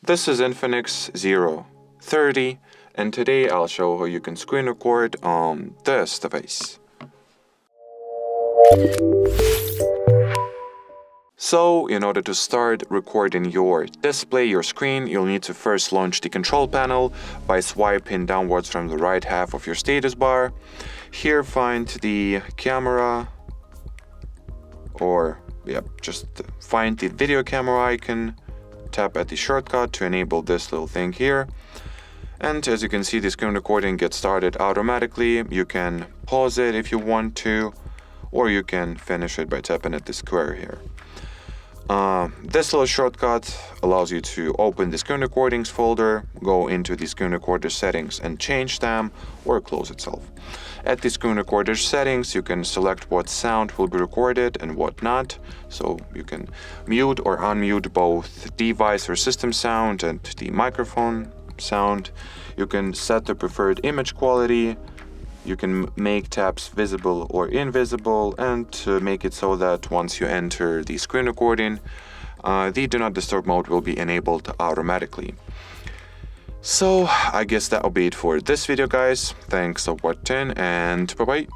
This is INFINIX Zero 30, and today I'll show how you can screen record on this device. So, in order to start recording your display, your screen, you'll need to first launch the control panel by swiping downwards from the right half of your status bar. Here find the camera, or just find the video camera icon. Tap at the shortcut to enable this little thing here. And as you can see, the screen recording gets started automatically. You can pause it if you want to, or you can finish it by tapping at the square here. This little shortcut allows you to open the screen recordings folder, go into the screen recorder settings and change them, or close itself. At the screen recorder settings, you can select what sound will be recorded and what not. So you can mute or unmute both device or system sound and the microphone sound. You can set the preferred image quality. You can make taps visible or invisible, and make it so that once you enter the screen recording, the Do Not Disturb mode will be enabled automatically. So I guess that'll be it for this video, guys. Thanks for watching, and bye-bye.